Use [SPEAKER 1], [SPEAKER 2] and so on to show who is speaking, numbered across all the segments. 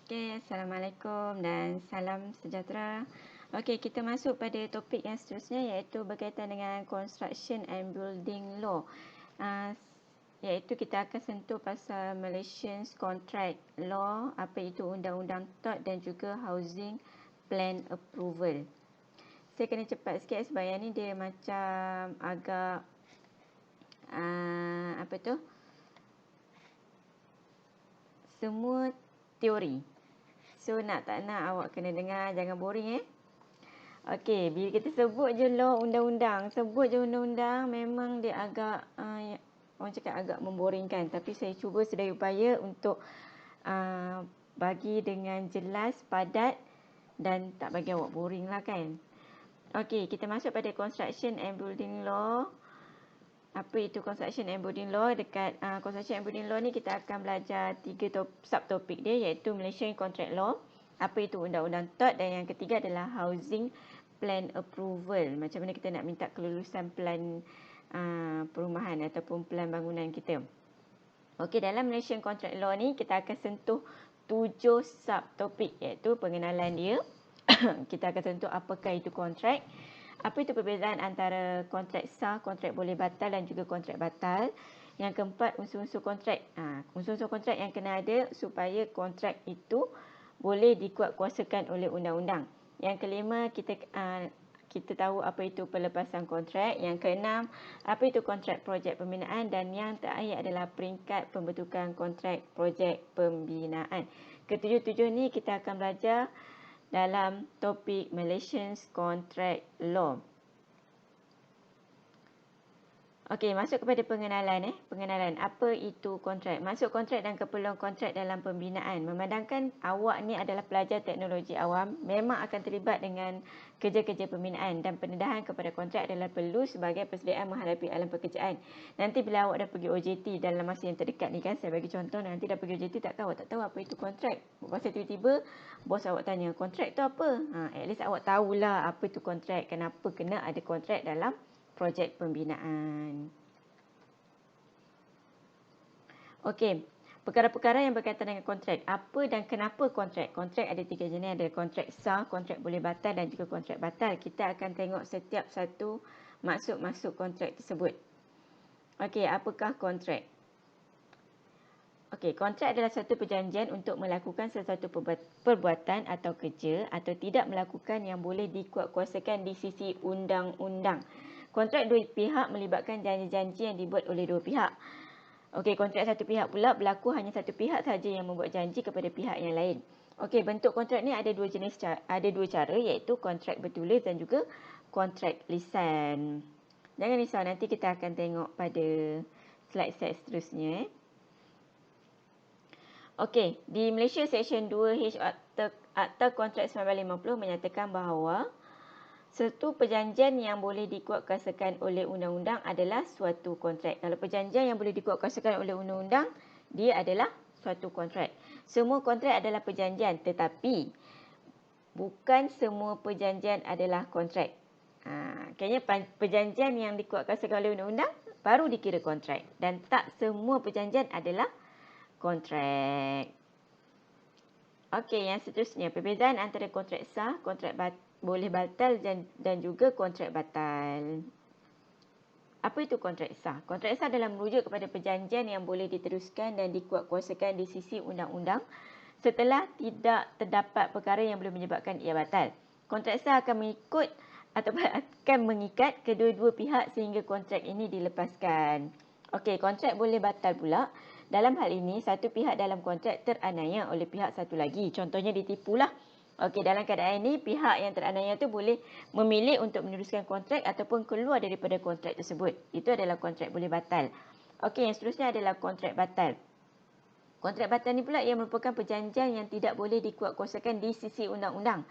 [SPEAKER 1] Okey, Assalamualaikum dan salam sejahtera. Okey, kita masuk pada topik yang seterusnya iaitu berkaitan dengan Construction and Building Law. Iaitu kita akan sentuh pasal Malaysian Contract Law, apa itu Undang-Undang TOT dan juga Housing Plan Approval. Saya kena cepat sikit sebab yang ni dia macam agak apa tu? Semua teori. So nak tak nak awak kena dengar, jangan boring Okey, bila kita sebut je law undang-undang, sebut je undang-undang memang dia agak orang cakap agak memboringkan, tapi saya cuba sedaya upaya untuk bagi dengan jelas, padat dan tak bagi awak boring lah kan. Okey, kita masuk pada Construction and Building Law. Apa itu Construction and Building Law? Dekat Construction and Building Law ni kita akan belajar 3 subtopik dia iaitu Malaysian Contract Law, apa itu Undang-Undang TOT dan yang ketiga adalah Housing Plan Approval. Macam mana kita nak minta kelulusan plan perumahan ataupun plan bangunan kita. Okey, dalam Malaysian Contract Law ni kita akan sentuh 7 subtopik iaitu pengenalan dia. Kita akan sentuh apakah itu kontrak. Apa itu perbezaan antara kontrak sah, kontrak boleh batal dan juga kontrak batal. Yang keempat, unsur-unsur kontrak. Unsur-unsur kontrak yang kena ada supaya kontrak itu boleh dikuatkuasakan oleh undang-undang. Yang kelima, kita tahu apa itu pelepasan kontrak. Yang keenam, apa itu kontrak projek pembinaan. Dan yang terakhir adalah peringkat pembentukan kontrak projek pembinaan. Ketujuh-tujuh ni kita akan belajar dalam topik Malaysian Contract Law. Okey, masuk kepada pengenalan. Pengenalan, apa itu kontrak? Masuk kontrak dan keperluan kontrak dalam pembinaan. Memandangkan awak ni adalah pelajar teknologi awam, memang akan terlibat dengan kerja-kerja pembinaan dan pendedahan kepada kontrak adalah perlu sebagai persediaan menghadapi alam pekerjaan. Nanti bila awak dah pergi OJT dalam masa yang terdekat ni kan, saya bagi contoh, nanti dah pergi OJT awak tak tahu apa itu kontrak. Pasal tiba-tiba bos awak tanya, kontrak tu apa? At least awak tahulah apa itu kontrak, kenapa kena ada kontrak dalam projek pembinaan. Okey, perkara-perkara yang berkaitan dengan kontrak. Apa dan kenapa kontrak? Kontrak ada 3 jenis, ada kontrak sah, kontrak boleh batal dan juga kontrak batal. Kita akan tengok setiap satu maksud-maksud kontrak tersebut. Okey, apakah kontrak? Okey, kontrak adalah satu perjanjian untuk melakukan sesuatu perbuatan atau kerja atau tidak melakukan yang boleh dikuatkuasakan di sisi undang-undang. Kontrak dua pihak melibatkan janji-janji yang dibuat oleh dua pihak. Okey, kontrak satu pihak pula berlaku hanya satu pihak sahaja yang membuat janji kepada pihak yang lain. Okey, bentuk kontrak ni ada dua cara iaitu kontrak bertulis dan juga kontrak lisan. Jangan risau, nanti kita akan tengok pada slide-slide seterusnya. Okey, di Malaysia Seksyen 2H Akta Kontrak 1950 menyatakan bahawa satu perjanjian yang boleh dikuatkuasakan oleh undang-undang adalah suatu kontrak. Kalau perjanjian yang boleh dikuatkuasakan oleh undang-undang, dia adalah suatu kontrak. Semua kontrak adalah perjanjian, tetapi bukan semua perjanjian adalah kontrak. Kayaknya perjanjian yang dikuatkuasakan oleh undang-undang baru dikira kontrak. Dan tak semua perjanjian adalah kontrak. Okey, yang seterusnya, perbezaan antara kontrak sah, kontrak boleh batal dan juga kontrak batal. Apa itu kontrak sah? Kontrak sah adalah merujuk kepada perjanjian yang boleh diteruskan dan dikuatkuasakan di sisi undang-undang setelah tidak terdapat perkara yang boleh menyebabkan ia batal. Kontrak sah akan mengikut ataupun akan mengikat kedua-dua pihak sehingga kontrak ini dilepaskan. Okey, kontrak boleh batal pula. Dalam hal ini, satu pihak dalam kontrak teraniaya oleh pihak satu lagi. Contohnya ditipulah. Okey, dalam keadaan ini, pihak yang teraniaya itu boleh memilih untuk meneruskan kontrak ataupun keluar daripada kontrak tersebut. Itu adalah kontrak boleh batal. Okey, yang seterusnya adalah kontrak batal. Kontrak batal ni pula ia merupakan perjanjian yang tidak boleh dikuatkuasakan di sisi undang-undang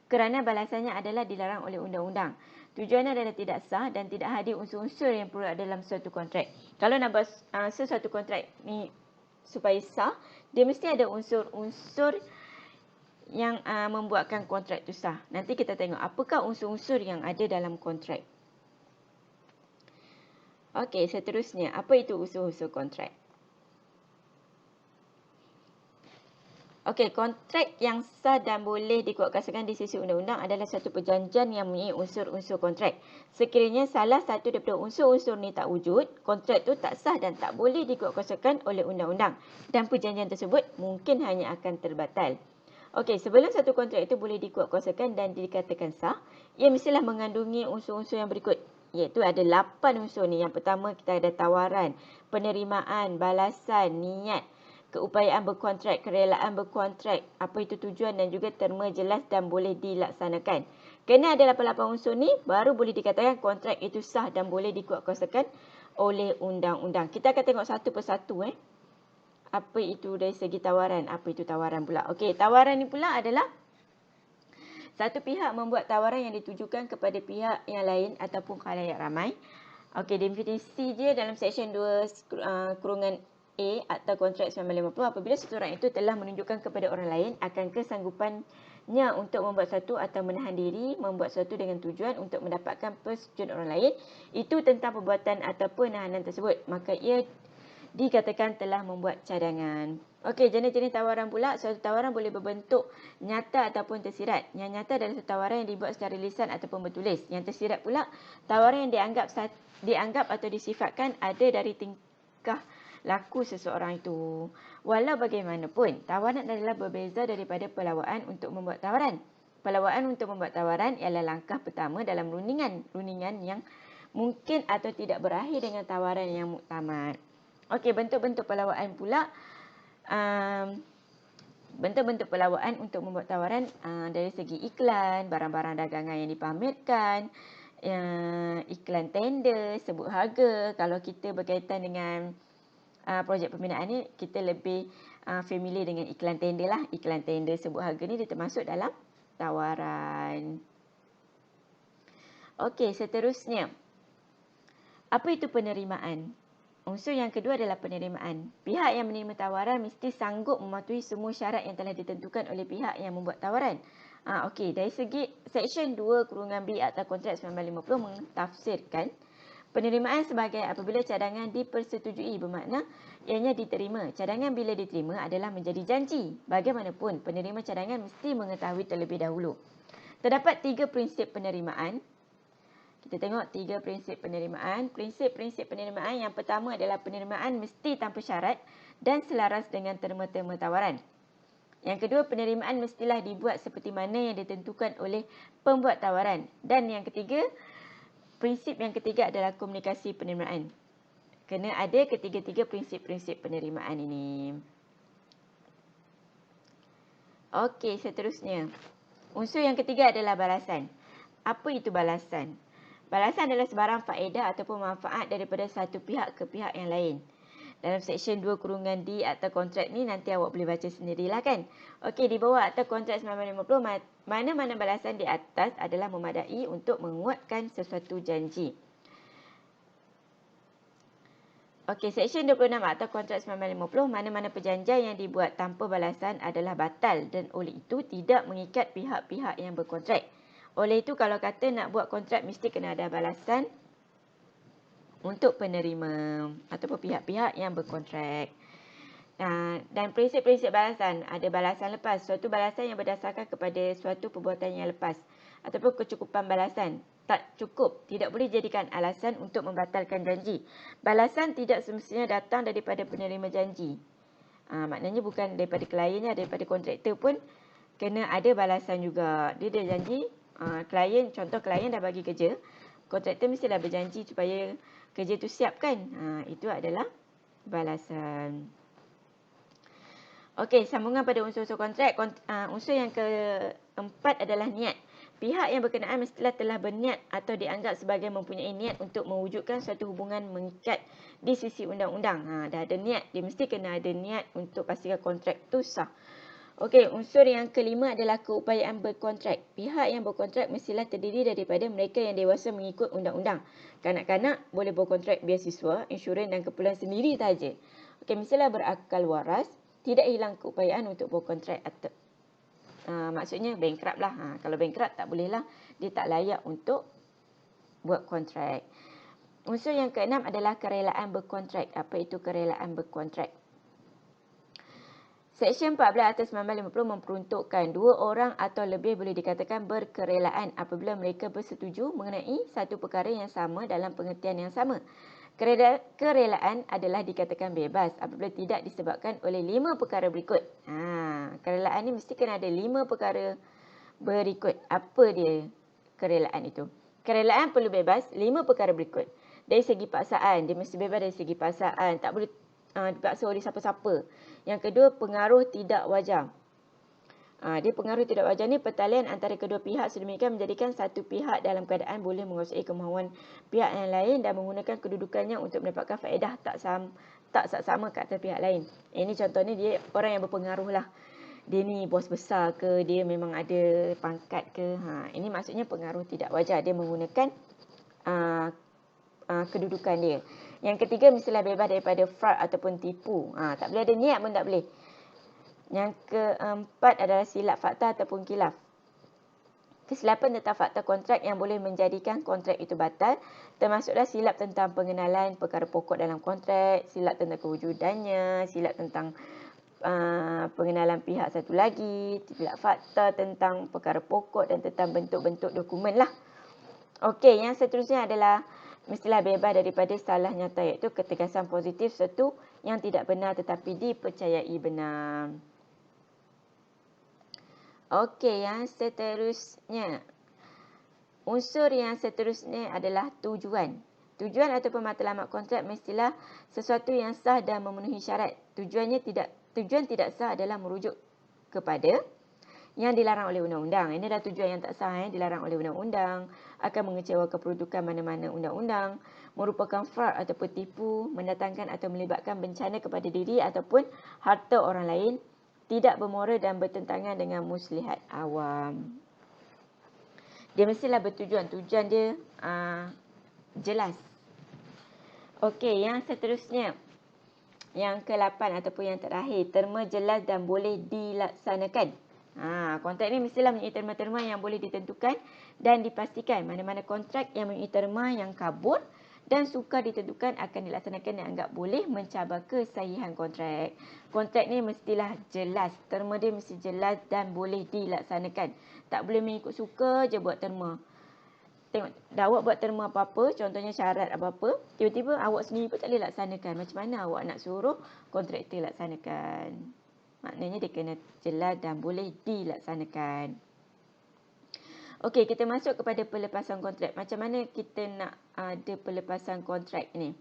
[SPEAKER 1] kerana balasannya adalah dilarang oleh undang-undang. Tujuannya adalah tidak sah dan tidak hadir unsur-unsur yang perlu ada dalam suatu kontrak. Kalau nak buat sesuatu kontrak ni supaya sah, dia mesti ada unsur-unsur yang membuatkan kontrak itu sah. Nanti kita tengok apakah unsur-unsur yang ada dalam kontrak. Okey, seterusnya, apa itu unsur-unsur kontrak? Okey, kontrak yang sah dan boleh dikuatkuasakan di sisi undang-undang adalah satu perjanjian yang mempunyai unsur-unsur kontrak. Sekiranya salah satu daripada unsur-unsur ni tak wujud, kontrak itu tak sah dan tak boleh dikuatkuasakan oleh undang-undang. Dan perjanjian tersebut mungkin hanya akan terbatal. Okey, sebelum satu kontrak itu boleh dikuatkuasakan dan dikatakan sah, ia mestilah mengandungi unsur-unsur yang berikut. Iaitu ada 8 unsur ni. Yang pertama kita ada tawaran, penerimaan, balasan, niat, keupayaan berkontrak, kerelaan berkontrak, apa itu tujuan dan juga terma jelas dan boleh dilaksanakan. Kerana ada 88 unsur ni, baru boleh dikatakan kontrak itu sah dan boleh dikuatkuasakan oleh undang-undang. Kita akan tengok satu persatu. Apa itu dari segi tawaran? Apa itu tawaran pula? Okey, tawaran ni pula adalah satu pihak membuat tawaran yang ditujukan kepada pihak yang lain ataupun khalayak ramai. Okey, definisi dia dalam Seksyen 2 kurungan A Akta Kontrak 1950, apabila seseorang itu telah menunjukkan kepada orang lain akan kesanggupannya untuk membuat sesuatu atau menahan diri membuat sesuatu dengan tujuan untuk mendapatkan persetujuan orang lain, itu tentang perbuatan atau penahanan tersebut, maka ia dikatakan telah membuat cadangan. Okey, jenis-jenis tawaran pula. Suatu tawaran boleh berbentuk nyata ataupun tersirat. Yang nyata adalah suatu tawaran yang dibuat secara lisan ataupun bertulis. Yang tersirat pula, tawaran yang dianggap atau disifatkan ada dari tingkah laku seseorang itu. Walau bagaimanapun, tawaran adalah berbeza daripada pelawaan untuk membuat tawaran. Pelawaan untuk membuat tawaran ialah langkah pertama dalam rundingan yang mungkin atau tidak berakhir dengan tawaran yang muktamad. Okey, bentuk-bentuk pelawaan pula. Bentuk-bentuk pelawaan untuk membuat tawaran dari segi iklan, barang-barang dagangan yang dipamerkan, iklan tender, sebut harga. Kalau kita berkaitan dengan projek pembinaan ni, kita lebih familiar dengan iklan tender lah. Iklan tender sebut harga ni dia termasuk dalam tawaran. Okey, seterusnya. Apa itu penerimaan? Unsur yang kedua adalah penerimaan. Pihak yang menerima tawaran mesti sanggup mematuhi semua syarat yang telah ditentukan oleh pihak yang membuat tawaran. Okey, dari segi Seksyen 2 kurungan B Akta Kontrak 1950 mentafsirkan penerimaan sebagai apabila cadangan dipersetujui, bermakna ianya diterima. Cadangan bila diterima adalah menjadi janji. Bagaimanapun, penerima cadangan mesti mengetahui terlebih dahulu. Terdapat 3 prinsip penerimaan. Kita tengok 3 prinsip penerimaan. Prinsip-prinsip penerimaan yang pertama adalah penerimaan mesti tanpa syarat dan selaras dengan terma-terma tawaran. Yang kedua, penerimaan mestilah dibuat seperti mana yang ditentukan oleh pembuat tawaran. Dan yang ketiga, prinsip yang ketiga adalah komunikasi penerimaan. Kena ada ketiga-tiga prinsip-prinsip penerimaan ini. Okey, seterusnya. Unsur yang ketiga adalah balasan. Apa itu balasan? Balasan adalah sebarang faedah ataupun manfaat daripada satu pihak ke pihak yang lain. Dalam Seksyen 2 kurungan D Akta Kontrak ni nanti awak boleh baca sendirilah kan. Okey, di bawah Akta Kontrak 1950, mana-mana balasan di atas adalah memadai untuk menguatkan sesuatu janji. Okey, Seksyen 26 Akta Kontrak 1950, mana-mana perjanjian yang dibuat tanpa balasan adalah batal dan oleh itu tidak mengikat pihak-pihak yang berkontrak. Oleh itu, kalau kata nak buat kontrak, mesti kena ada balasan untuk penerima ataupun pihak-pihak yang berkontrak. Dan prinsip-prinsip balasan, ada balasan lepas. Suatu balasan yang berdasarkan kepada suatu perbuatan yang lepas. Ataupun kecukupan balasan. Tak cukup, tidak boleh jadikan alasan untuk membatalkan janji. Balasan tidak semestinya datang daripada penerima janji. Maknanya bukan daripada kliennya, daripada kontraktor pun kena ada balasan juga. Dia dah janji, contoh klien dah bagi kerja, kontraktor mestilah berjanji supaya kerja tu siap kan. Itu adalah balasan. Okey, sambungan pada unsur-unsur kontrak. Unsur yang keempat adalah niat. Pihak yang berkenaan mestilah telah berniat atau dianggap sebagai mempunyai niat untuk mewujudkan suatu hubungan mengikat di sisi undang-undang. Dah ada niat, dia mesti kena ada niat untuk pastikan kontrak tu sah. Okey, unsur yang kelima adalah keupayaan berkontrak. Pihak yang berkontrak mestilah terdiri daripada mereka yang dewasa mengikut undang-undang. Kanak-kanak boleh berkontrak beasiswa, insurans dan keperluan sendiri sahaja. Okey, mestilah berakal waras, tidak hilang keupayaan untuk berkontrak. Maksudnya bankrupt lah. Kalau bankrupt tak boleh lah. Dia tak layak untuk buat kontrak. Unsur yang keenam adalah kerelaan berkontrak. Apa itu kerelaan berkontrak? Seksyen 14 atas 1950 memperuntukkan dua orang atau lebih boleh dikatakan berkerelaan apabila mereka bersetuju mengenai satu perkara yang sama dalam pengertian yang sama. Kerelaan adalah dikatakan bebas apabila tidak disebabkan oleh 5 perkara berikut. Kerelaan ni mesti kena ada 5 perkara berikut. Apa dia kerelaan itu? Kerelaan perlu bebas 5 perkara berikut. Dari segi paksaan, dia mesti bebas dari segi paksaan. Tak boleh dipaksa oleh siapa-siapa. Yang kedua, pengaruh tidak wajar. Dia pengaruh tidak wajar ni pertalian antara kedua pihak sedemikian menjadikan satu pihak dalam keadaan boleh menguasai kemahuan pihak yang lain dan menggunakan kedudukannya untuk mendapatkan faedah tak sama ke atas pihak lain. Ini contohnya dia orang yang berpengaruh lah. Dia ni bos besar ke, dia memang ada pangkat ke. Ini maksudnya pengaruh tidak wajar. Dia menggunakan kedudukan dia. Yang ketiga, mestilah bebas daripada fraud ataupun tipu. Tak boleh ada niat pun tak boleh. Yang keempat adalah silap fakta ataupun khilaf. Kesilapan tentang fakta kontrak yang boleh menjadikan kontrak itu batal, termasuklah silap tentang pengenalan perkara pokok dalam kontrak, silap tentang kewujudannya, silap tentang pengenalan pihak satu lagi, silap fakta tentang perkara pokok dan tentang bentuk-bentuk dokumen lah. Okey, yang seterusnya adalah mestilah bebas daripada salah nyata, iaitu ketegasan positif sesuatu yang tidak benar tetapi dipercayai benar. Okey, yang seterusnya. Unsur yang seterusnya adalah tujuan. Tujuan ataupun matlamat kontrak mestilah sesuatu yang sah dan memenuhi syarat. Tujuan tidak sah adalah merujuk kepada yang dilarang oleh undang-undang. Ini adalah tujuan yang tak sah, dilarang oleh undang-undang, akan mengecewakan kedudukan mana-mana undang-undang, merupakan fraud ataupun tipu, mendatangkan atau melibatkan bencana kepada diri ataupun harta orang lain, tidak bermoral dan bertentangan dengan muslihat awam. Dia mestilah bertujuan. Tujuan dia jelas. Okey, yang seterusnya. Yang ke-8 ataupun yang terakhir. Terma jelas dan boleh dilaksanakan. Kontrak ni mestilah mempunyai terma-terma yang boleh ditentukan dan dipastikan. Mana-mana kontrak yang mempunyai terma yang kabur dan sukar ditentukan akan dilaksanakan dan anggap boleh mencabar kesahihan kontrak. Kontrak ni mestilah jelas. Terma dia mesti jelas dan boleh dilaksanakan. Tak boleh mengikut suka je buat terma. Tengok, dah awak buat terma apa-apa, contohnya syarat apa-apa, tiba-tiba awak sendiri pun tak boleh laksanakan. Macam mana awak nak suruh kontraktor laksanakan? Maknanya dia kena jelas dan boleh dilaksanakan. Okey, kita masuk kepada pelepasan kontrak. Macam mana kita nak ada pelepasan kontrak ni?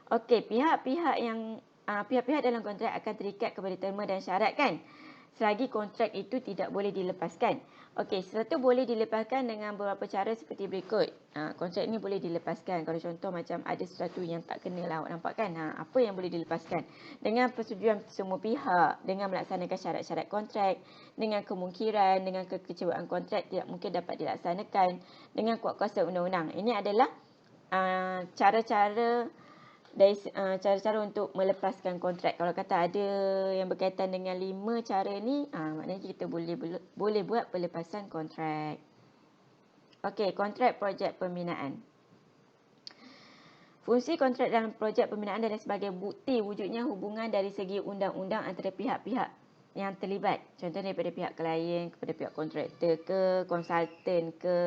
[SPEAKER 1] Okey, pihak-pihak dalam kontrak akan terikat kepada terma dan syarat kan? Selagi kontrak itu tidak boleh dilepaskan. Okey, sesuatu boleh dilepaskan dengan beberapa cara seperti berikut. Kontrak ni boleh dilepaskan. Kalau contoh macam ada sesuatu yang tak kena lah awak nampak kan? Apa yang boleh dilepaskan? Dengan persetujuan semua pihak, dengan melaksanakan syarat-syarat kontrak, dengan kemungkinan, dengan kekecewaan kontrak tidak mungkin dapat dilaksanakan, dengan kuat kuasa undang-undang. Ini adalah cara-cara untuk melepaskan kontrak. Kalau kata ada yang berkaitan dengan 5 cara ni, maknanya kita boleh buat pelepasan kontrak. Okey, kontrak projek pembinaan. Fungsi kontrak dalam projek pembinaan adalah sebagai bukti wujudnya hubungan dari segi undang-undang antara pihak-pihak yang terlibat. Contohnya daripada pihak klien kepada pihak kontraktor ke, konsultan ke,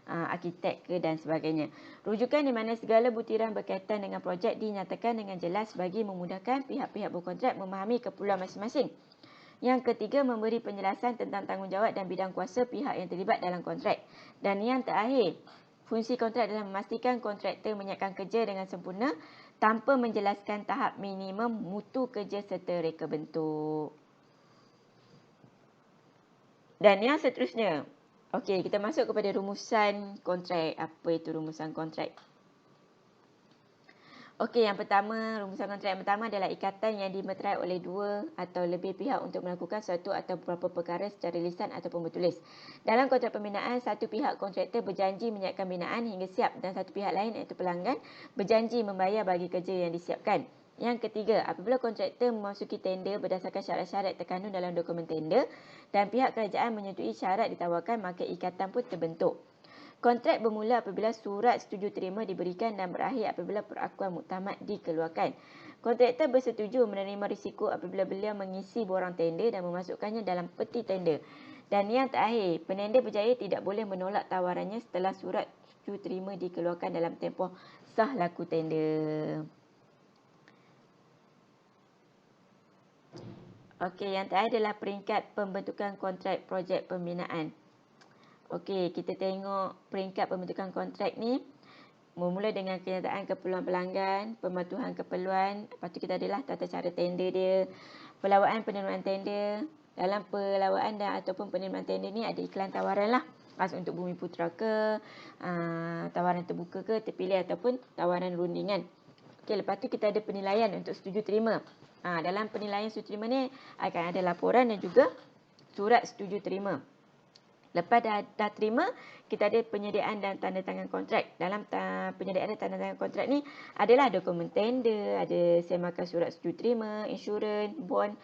[SPEAKER 1] arkitek ke dan sebagainya. Rujukan di mana segala butiran berkaitan dengan projek dinyatakan dengan jelas bagi memudahkan pihak-pihak berkontrak memahami keperluan masing-masing. Yang ketiga, memberi penjelasan tentang tanggungjawab dan bidang kuasa pihak yang terlibat dalam kontrak. Dan yang terakhir, fungsi kontrak adalah memastikan kontraktor menyiapkan kerja dengan sempurna tanpa menjelaskan tahap minimum mutu kerja serta reka bentuk. Dan yang seterusnya. Okey, kita masuk kepada rumusan kontrak. Apa itu rumusan kontrak? Okey, yang pertama, rumusan kontrak yang pertama adalah ikatan yang dimeterai oleh dua atau lebih pihak untuk melakukan suatu atau beberapa perkara secara lisan ataupun bertulis. Dalam kontrak pembinaan, satu pihak kontraktor berjanji menyiapkan binaan hingga siap dan satu pihak lain iaitu pelanggan berjanji membayar bagi kerja yang disiapkan. Yang ketiga, apabila kontraktor memasuki tender berdasarkan syarat-syarat terkandung dalam dokumen tender dan pihak kerajaan menyetujui syarat ditawarkan, maka ikatan pun terbentuk. Kontrak bermula apabila surat setuju terima diberikan dan berakhir apabila perakuan muktamad dikeluarkan. Kontraktor bersetuju menerima risiko apabila beliau mengisi borang tender dan memasukkannya dalam peti tender. Dan yang terakhir, penender berjaya tidak boleh menolak tawarannya setelah surat setuju terima dikeluarkan dalam tempoh sah laku tender. Okey, yang terakhir adalah peringkat pembentukan kontrak projek pembinaan. Okey, kita tengok peringkat pembentukan kontrak ni. Bermula dengan kenyataan keperluan pelanggan, pematuhan keperluan, lepas tu kita adalah tata cara tender dia, pelawaan penerimaan tender. Dalam pelawaan dan ataupun penerimaan tender ni ada iklan tawaran lah. Untuk Bumi Putra ke, tawaran terbuka ke, terpilih ataupun tawaran rundingan. Okey, lepas tu kita ada penilaian untuk setuju terima. Dalam penilaian setuju terima ni akan ada laporan dan juga surat setuju terima. Lepas dah terima, kita ada penyediaan dan tanda tangan kontrak. Dalam penyediaan dan tanda tangan kontrak ni adalah dokumen tender, ada semakan surat setuju terima, insurans, bond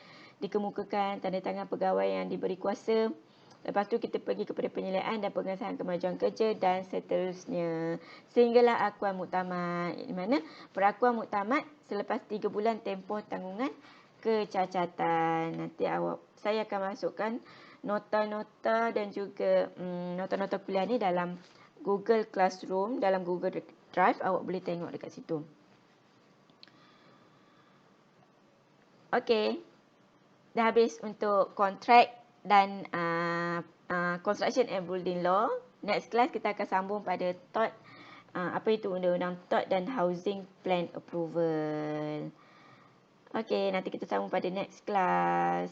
[SPEAKER 1] dikemukakan, tanda tangan pegawai yang diberi kuasa. Lepas tu kita pergi kepada penilaian dan pengesahan kemajuan kerja dan seterusnya. Sehinggalah akuan muktamad. Di mana perakuan muktamad selepas 3 bulan tempoh tanggungan kecacatan. Nanti saya akan masukkan nota-nota dan juga nota-nota kuliah ni dalam Google Classroom, dalam Google Drive. Awak boleh tengok dekat situ. Okey. Dah habis untuk kontrak dan construction and building law. Next class kita akan sambung pada TOT. Apa itu undang-undang TOT dan housing plan approval. Okey, nanti kita sambung pada next class.